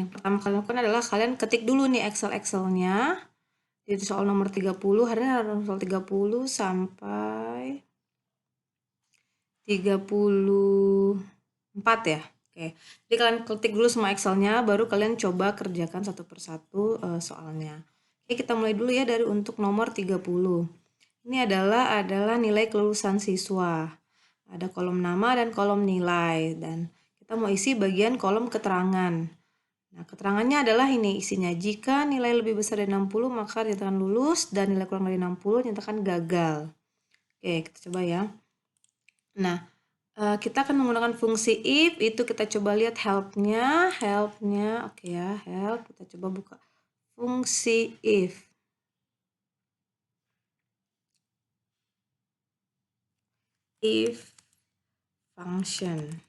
yang pertama kalian lakukan adalah kalian ketik dulu nih Excel-nya. Jadi soal nomor 30, hari ini ada soal 30 sampai 34 ya. Oke, jadi kalian ketik dulu semua Excel-nya, baru kalian coba kerjakan satu persatu soalnya. Oke, kita mulai dulu ya dari untuk nomor 30. Ini adalah nilai kelulusan siswa. Ada kolom nama dan kolom nilai, dan kita mau isi bagian kolom keterangan. Nah, keterangannya adalah ini isinya. Jika nilai lebih besar dari 60 maka dinyatakan lulus, dan nilai kurang dari 60 dinyatakan gagal. Oke, kita coba ya. Nah, kita akan menggunakan fungsi if, itu kita coba lihat help-nya, oke ya, help, kita coba buka fungsi if. If function.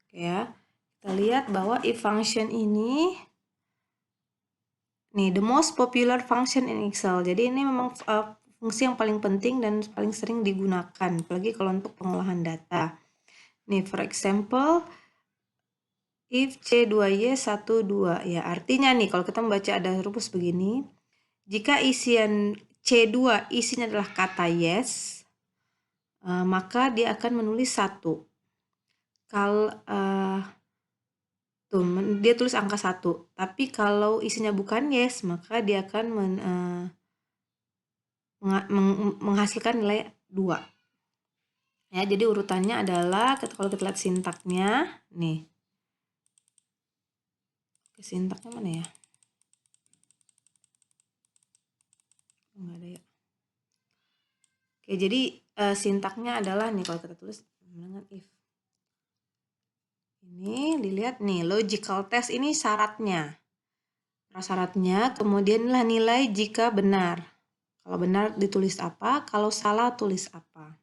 Oke ya, kita lihat bahwa if function ini nih, the most popular function in Excel. Jadi ini memang fungsi yang paling penting dan paling sering digunakan, apalagi kalau untuk pengolahan data. Nih, for example, if C2Y 12, ya artinya nih kalau kita membaca ada rumus begini, jika isian C2 isinya adalah kata yes, maka dia akan menulis 1. Kalau dia tulis angka 1, tapi kalau isinya bukan yes, maka dia akan menghasilkan nilai 2. Ya, jadi urutannya adalah kalau kita lihat sintaknya, nih. Sintaknya mana ya? Enggak ada ya. Oke, jadi sintaknya adalah nih kalau kita tulis dengan if. Ini dilihat nih, logical test ini syaratnya. Prasyaratnya, kemudian nilai jika benar. Kalau benar ditulis apa, kalau salah tulis apa.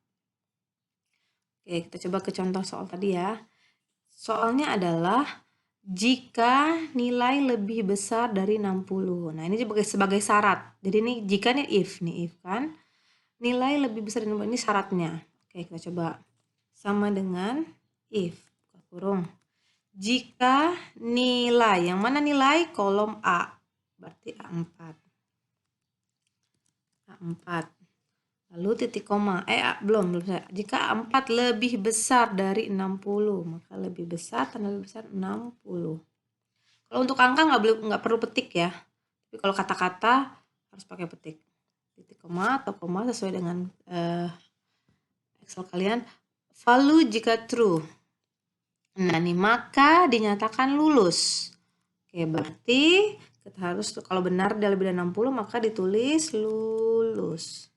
Oke, kita coba ke contoh soal tadi ya. Soalnya adalah jika nilai lebih besar dari 60. Nah, ini sebagai syarat. Jadi ini jika nih if kan. Nilai lebih besar dari 60 ini syaratnya. Oke, kita coba. Sama dengan if, kurung. Jika nilai, yang mana nilai? Kolom A. Berarti A4. Lalu titik koma. Belum. Jika A4 lebih besar dari 60, maka lebih besar, tanda lebih besar 60. Kalau untuk angka nggak perlu petik ya. Tapi kalau kata-kata harus pakai petik. Titik koma atau koma sesuai dengan Excel kalian. Value jika true. Nah, nih maka dinyatakan lulus. Oke, berarti kita harus kalau benar dia lebih dari 60 maka ditulis lulus.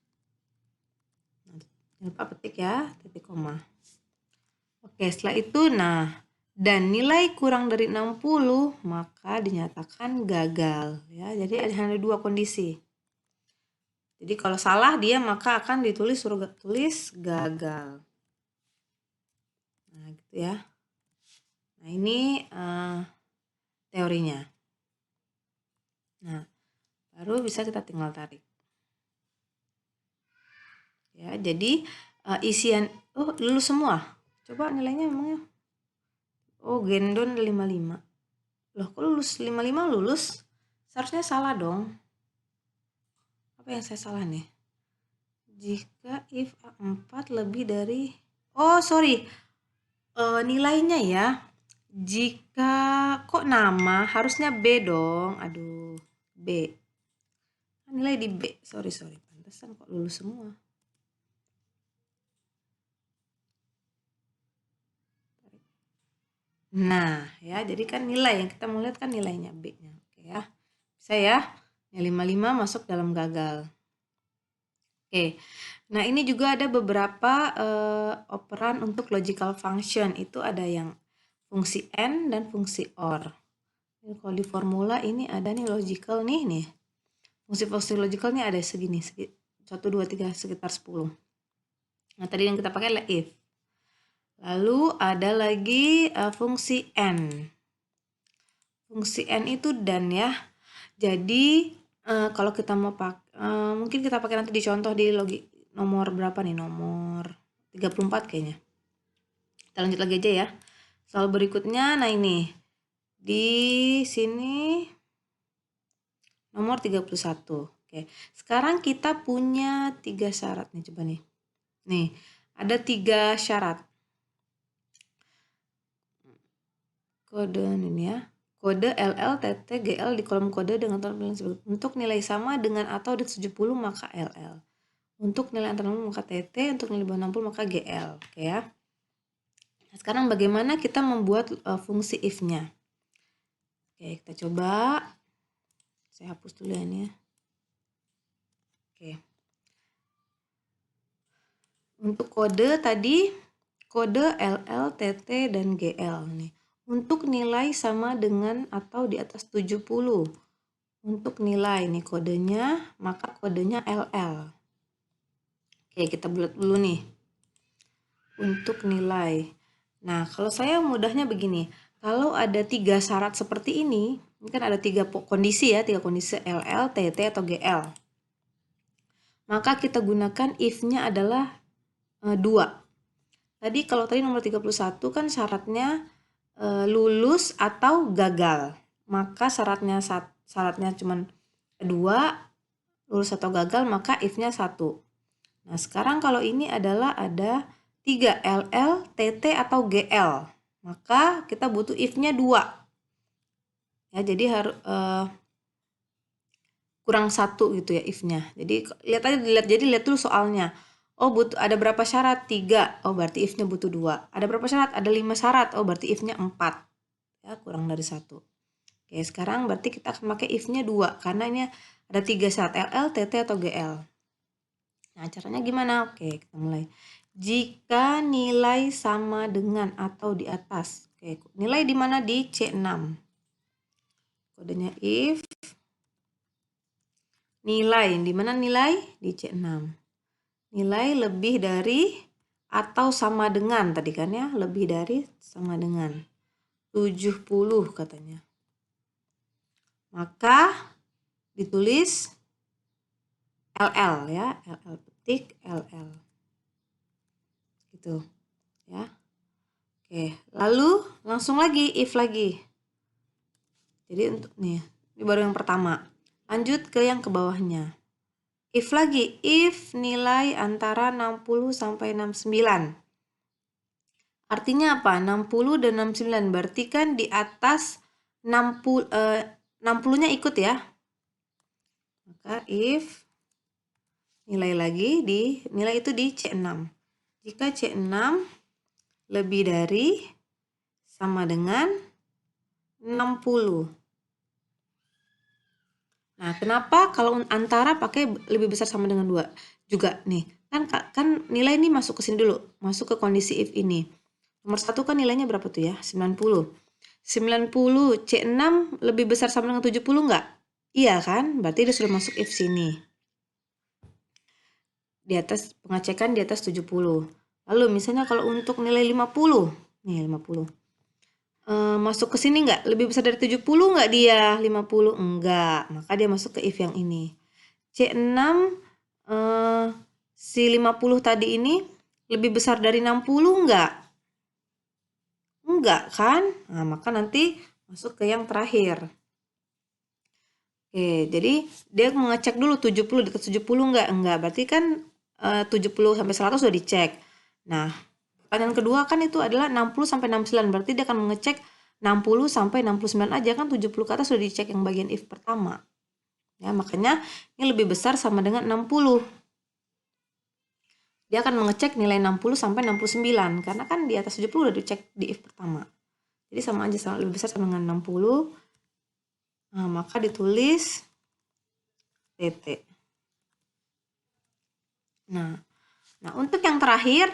Jangan lupa petik ya, titik koma. Oke, setelah itu dan nilai kurang dari 60 maka dinyatakan gagal ya. Jadi hanya 2 kondisi. Jadi kalau salah dia maka akan tulis gagal. Nah, gitu ya. Nah, ini teorinya. Nah, baru bisa kita tinggal tarik. Ya, jadi isian lulus semua. Coba nilainya memangnya. Oh, Gendon 55. Loh, kok lulus 55 lulus? Seharusnya salah dong. Apa yang saya salah nih? Jika if A4 lebih dari sorry. Nilainya ya. Jika kok nama harusnya B dong. Aduh, B. Nilai di B. Sorry. Pantesan kok lulus semua. Nah, ya, jadi kan nilai yang kita mau lihat kan nilainya B-nya. Oke ya. Bisa ya. Yang 55 masuk dalam gagal. Oke. Nah, ini juga ada beberapa operan untuk logical function. Itu ada yang fungsi AND dan fungsi OR. Kalau di formula ini ada nih logical nih. Fungsi-fungsi logical nih ada segini. 1, 2, 3, sekitar 10. Nah, tadi yang kita pakai adalah if. Lalu ada lagi fungsi AND. Fungsi AND itu dan ya. Jadi kalau kita mau mungkin kita pakai nanti di contoh di nomor berapa nih? Nomor 34 kayaknya. Kita lanjut lagi aja ya. Soal berikutnya, nah ini. Di sini nomor 31. Oke. Sekarang kita punya 3 syarat nih, coba nih. Nih, ada 3 syarat. Kode ini ya. Kode LL, TT, GL di kolom kode dengan tampilan sebagai untuk nilai sama dengan atau di 70 maka LL. Untuk nilai antara 0 maka TT, untuk nilai bawah 60 maka GL. Oke ya. Nah, sekarang bagaimana kita membuat fungsi if-nya? Oke, kita coba. Saya hapus dulu ya ini ya. Oke. Untuk kode tadi, kode LL, TT, dan GL nih. Untuk nilai sama dengan atau di atas 70. Untuk nilai nih kodenya, maka kodenya LL. Oke, kita buat dulu nih. Untuk nilai. Nah, kalau saya mudahnya begini. Kalau ada 3 syarat seperti ini kan ada 3 kondisi ya, 3 kondisi LL, TT, atau GL. Maka kita gunakan if-nya adalah 2. Tadi kalau tadi nomor 31 kan syaratnya lulus atau gagal. Maka syaratnya cuma 2, lulus atau gagal, maka if-nya 1. Nah, sekarang kalau ini adalah ada 3 LL, TT, atau GL. Maka kita butuh if-nya 2. Ya, jadi harus kurang 1 gitu ya if-nya. Jadi lihat dulu soalnya. Oh, ada berapa syarat? 3. Oh, berarti if-nya butuh 2. Ada berapa syarat? Ada 5 syarat. Oh, berarti if-nya 4. Ya, kurang dari 1. Oke, sekarang berarti kita akan pakai if-nya 2 karena ini ada 3 syarat LL, TT, atau GL. Nah, caranya gimana? Oke, kita mulai. Jika nilai sama dengan atau di atas. Oke, nilai di mana? Di C6. Kodenya if nilai. Di mana nilai? Di C6. Nilai lebih dari atau sama dengan tadi kan ya, lebih dari sama dengan 70 katanya. Maka ditulis LL ya, LL petik LL. Gitu ya. Oke, lalu langsung lagi if lagi. Jadi untuk nih, ini baru yang pertama. Lanjut ke yang ke bawahnya. If lagi, if nilai antara 60 sampai 69. Artinya apa? 60 dan 69 berarti kan di atas 60-nya ikut ya. Maka if nilai lagi nilai itu di C6. Jika C6 lebih dari sama dengan 60. Nah, kenapa kalau antara pakai lebih besar sama dengan 2? Juga nih, kan nilai ini masuk ke sini dulu, masuk ke kondisi if ini. Nomor 1 kan nilainya berapa tuh ya? 90. 90 C6 lebih besar sama dengan 70 enggak? Iya kan? Berarti dia sudah masuk if sini. Di atas pengecekan di atas 70. Lalu misalnya kalau untuk nilai 50. Nih 50. Masuk ke sini enggak? Lebih besar dari 70 enggak dia? 50 enggak. Maka dia masuk ke if yang ini. C6 si 50 tadi ini lebih besar dari 60 enggak? Enggak kan? Nah, maka nanti masuk ke yang terakhir. Oke, jadi dia mengecek dulu 70 dekat 70 enggak? Enggak. Berarti kan 70 sampai 100 sudah dicek. Nah, pertanyaan kedua kan itu adalah 60 sampai 69. Berarti dia akan mengecek 60 sampai 69 aja kan 70 ke atas sudah dicek yang bagian if pertama. Ya, makanya ini lebih besar sama dengan 60. Dia akan mengecek nilai 60 sampai 69 karena kan di atas 70 udah dicek di if pertama. Jadi sama aja, lebih besar sama dengan 60. Nah, maka ditulis TT. Nah, untuk yang terakhir,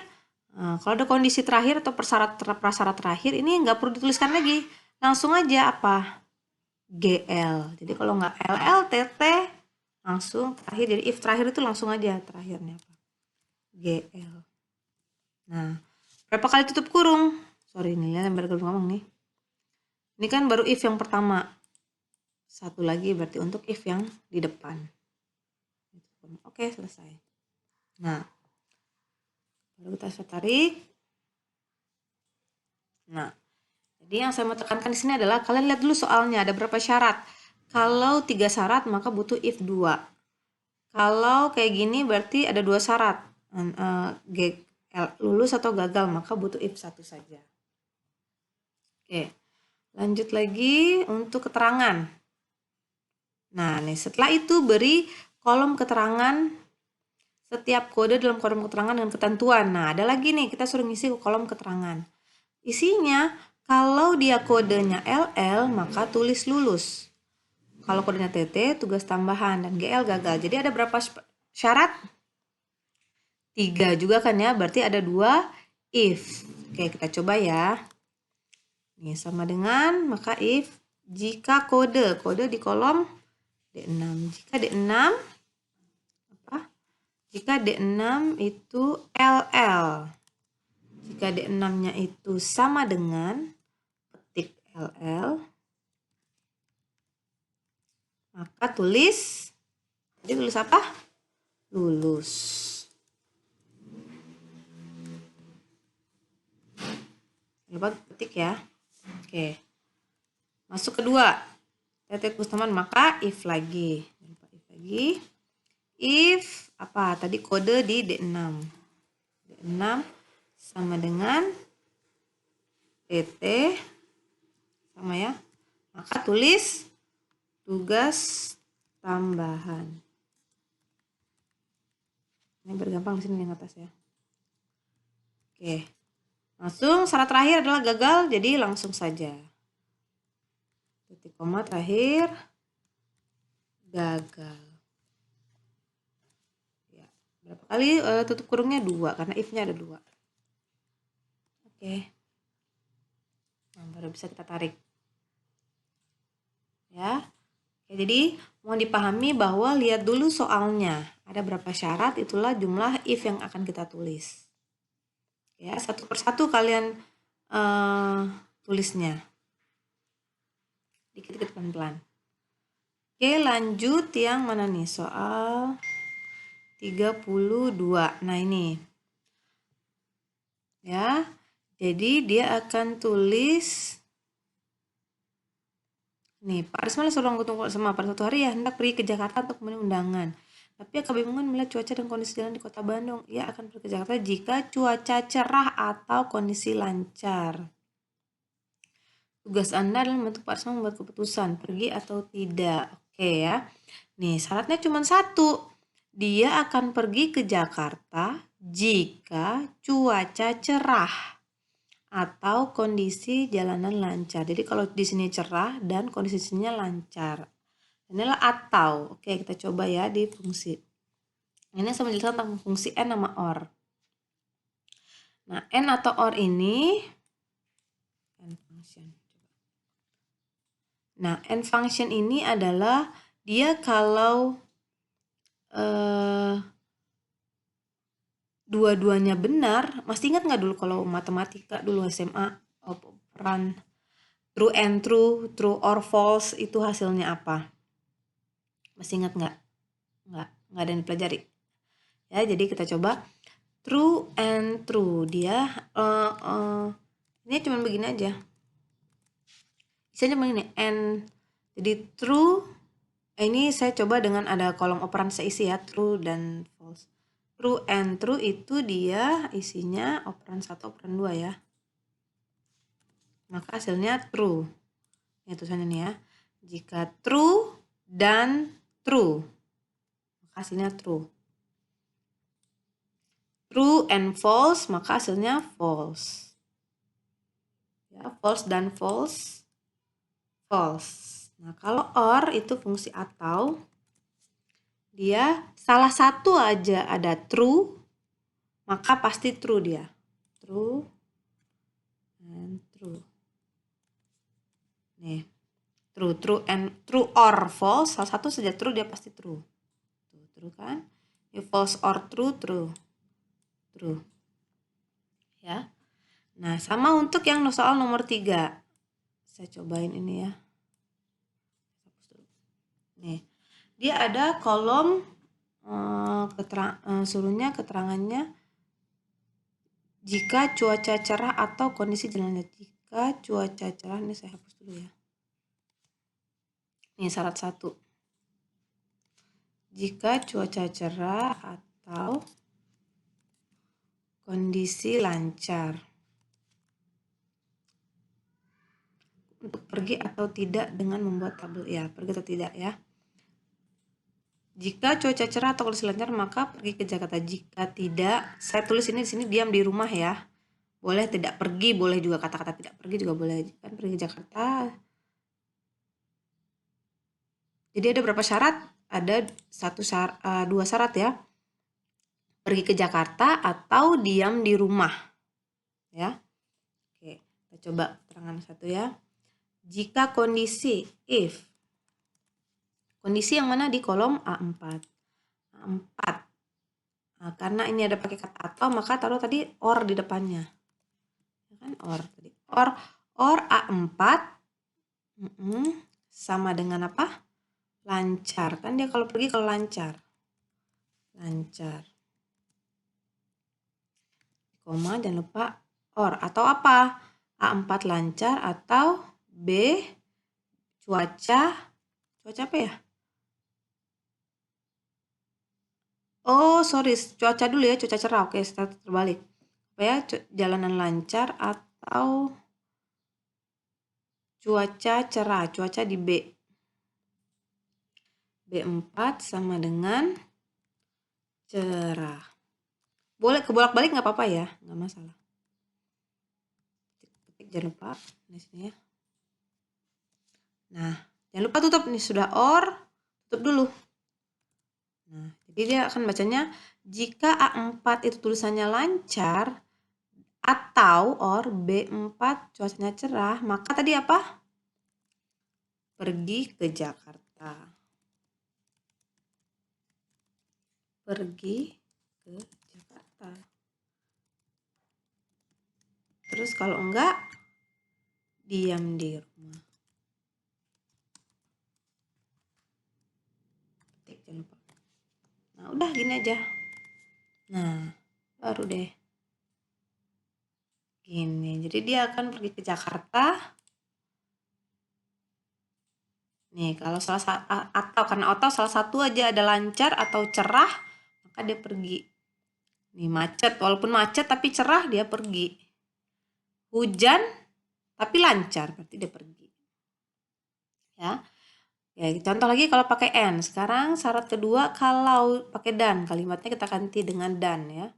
kalau ada kondisi terakhir atau prasyarat terakhir, ini nggak perlu dituliskan lagi. Langsung aja apa? GL. Jadi kalau nggak LL, TT, langsung terakhir. Jadi if terakhir itu langsung aja terakhirnya apa? GL. Nah, berapa kali tutup kurung? Sorry nih, lihat baru ngomong nih. Ini kan baru if yang pertama. Satu lagi berarti untuk if yang di depan. Oke, selesai. Nah, Baru kita tarik. Nah, jadi yang saya mau tekankan di sini adalah kalian lihat dulu soalnya ada berapa syarat. Kalau 3 syarat maka butuh if 2. Kalau kayak gini berarti ada 2 syarat. Lulus atau gagal maka butuh if 1 saja. Oke. Lanjut lagi untuk keterangan. Nah, nih setelah itu beri kolom keterangan setiap kode dalam kolom keterangan dengan ketentuan. Nah, ada lagi nih kita suruh ngisi kolom keterangan. Isinya kalau dia kodenya LL maka tulis lulus. Kalau kodenya TT tugas tambahan dan GL gagal. Jadi ada berapa syarat? 3 juga kan ya, berarti ada 2 if. Oke, kita coba ya. Ini sama dengan maka if jika kode di kolom D6. Jika D6 apa? Jika D6 itu LL. Jika D6-nya itu sama dengan ketik LL, maka tulis, jadi tulis apa? Lulus. Lupa ketik ya. Oke. Masuk kedua. Titik teman maka if lagi. If lagi. If apa? Tadi kode di D6. D6 sama dengan TT sama ya. Maka tulis tugas tambahan. Ini bergampang di sini yang atas ya. Oke. Langsung syarat terakhir adalah gagal, jadi langsung saja. Titik koma terakhir gagal. Ya, berapa kali tutup kurungnya 2 karena if-nya ada 2. Oke. Nah, baru bisa kita tarik. Ya. Oke, jadi mohon dipahami bahwa lihat dulu soalnya. Ada berapa syarat, itulah jumlah if yang akan kita tulis. Ya, satu persatu kalian tulisnya. Dikit-dikit pelan-pelan. Oke, lanjut yang mana nih? Soal 32. Nah, ini. Ya. Jadi dia akan tulis nih, Pak Arisman suruh ketemu sama pada suatu hari ya hendak pergi ke Jakarta untuk memenuhi undangan. Tapi kebingungan melihat cuaca dan kondisi jalan di kota Bandung. Ia akan pergi ke Jakarta jika cuaca cerah atau kondisi lancar. Tugas Anda adalah membantu Pak Arisman membuat keputusan, pergi atau tidak. Oke ya. Nih, syaratnya cuma satu. Dia akan pergi ke Jakarta jika cuaca cerah atau kondisi jalanan lancar. Jadi kalau di sini cerah dan kondisinya lancar. Inilah atau. Oke, kita coba ya di fungsi. Ini saya menjelaskan tentang fungsi n sama or. Nah, n atau or ini n function. Nah, n function ini adalah dia kalau dua-duanya benar, masih ingat nggak dulu kalau matematika dulu SMA operan true and true or false itu hasilnya apa? Masih ingat nggak? Nggak ada yang dipelajari. Ya, jadi kita coba true and true. Dia ini cuma begini aja. Misalnya begini n. Jadi true. Ini saya coba dengan ada kolom operan saya isi ya, true dan false. True and true itu dia isinya operan 1, operan 2 ya. Maka hasilnya true. Ini tulisannya nih ya. Jika true dan true, maka hasilnya true. True and false, maka hasilnya false. Ya, false dan false, false. Nah, kalau or itu fungsi atau, dia salah satu aja ada true, maka pasti true dia. True and true. Nih, true and true or false, salah satu saja true dia pasti true. True kan? Ini false or true, true. Ya. Nah, sama untuk yang soal nomor 3. Saya cobain ini ya. Nih, dia ada kolom suruhnya keterangannya Jika cuaca cerah atau kondisi jalan. Jika cuaca cerah, ini saya hapus dulu ya. Ini syarat 1. Jika cuaca cerah atau kondisi lancar. Untuk pergi atau tidak dengan membuat tabel. Ya, pergi atau tidak ya. Jika cuaca cerah atau kondisi lancar, maka pergi ke Jakarta. Jika tidak, saya tulis ini di sini diam di rumah ya. Boleh tidak pergi, boleh juga kata-kata tidak pergi juga boleh. Kan pergi ke Jakarta. Jadi ada berapa syarat? Ada 2 syarat ya. Pergi ke Jakarta atau diam di rumah. Ya. Oke, kita coba keterangan 1 ya. Jika kondisi if. Kondisi yang mana di kolom A4. A4. Nah, karena ini ada pakai kata atau, maka taruh tadi or di depannya. Kan or tadi. Or A4 sama dengan apa? Lancar. Kan dia kalau pergi kalau lancar. Lancar. Koma, jangan lupa or. Atau apa? A4 lancar atau B cuaca apa ya? Oh, sorry, cuaca dulu ya, cuaca cerah. Oke, start terbalik. Apa ya? Jalanan lancar atau cuaca cerah. Cuaca di B. B4 sama dengan cerah. Boleh kebolak-balik nggak apa-apa ya, nggak masalah. Jangan lupa di sini ya. Nah, jangan lupa tutup nih, sudah or, tutup dulu. Nah, jadi dia akan bacanya jika A4 itu tulisannya lancar atau or B4 cuacanya cerah, maka tadi apa? Pergi ke Jakarta. Pergi ke Jakarta. Terus kalau enggak, diam di rumah. Ketik, jangan lupa. Nah, udah gini aja. Nah, baru deh. Gini, jadi dia akan pergi ke Jakarta. Nih, kalau karena salah satu aja ada lancar atau cerah, maka dia pergi. Nih, macet, walaupun macet tapi cerah dia pergi. Hujan tapi lancar, berarti dia pergi. Ya. Ya, contoh lagi kalau pakai N. Sekarang syarat kedua kalau pakai dan, kalimatnya kita ganti dengan dan ya.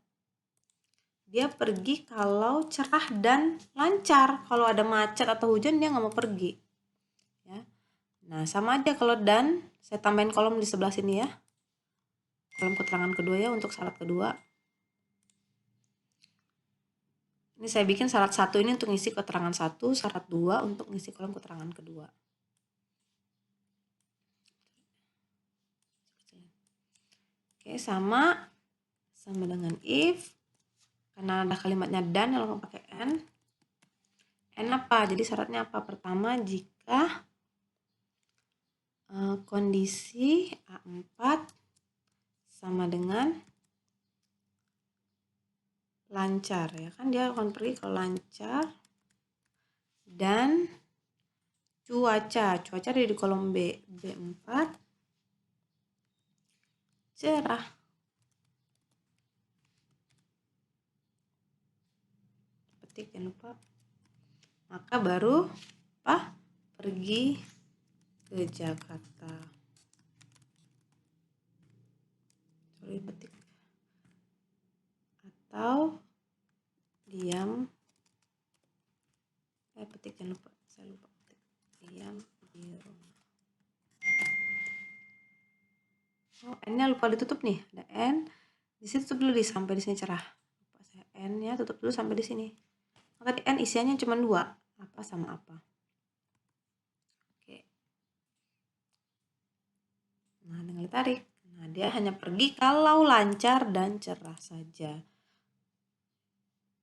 Dia pergi kalau cerah dan lancar. Kalau ada macet atau hujan dia nggak mau pergi. Ya. Nah, sama aja kalau dan, saya tambahin kolom di sebelah sini ya. Kolom keterangan kedua ya untuk syarat kedua. Ini saya bikin syarat 1 ini untuk ngisi keterangan 1, syarat 2 untuk ngisi kolom keterangan kedua. Oke, sama dengan if. Karena ada kalimatnya dan kalau pakai N. N apa? Jadi syaratnya apa? Pertama, jika kondisi A4 sama dengan lancar ya kan, dia akan pergi kalau lancar, dan cuaca ada di kolom B, B4 cerah. Petik, jangan lupa. Maka baru apa? Pergi ke Jakarta. Sorry, petik. Atau diam. Petik, jangan lupa. Saya lupa petik. Diam di rumah. Oh, N-nya lupa ditutup nih. Ada N. Di sini tutup dulu sampai di sini cerah. Lupa saya N-nya tutup dulu sampai di sini. Nah, tadi N isiannya cuma 2. Apa sama apa. Oke. Nah, dengan ditarik. Nah, dia hanya pergi kalau lancar dan cerah saja.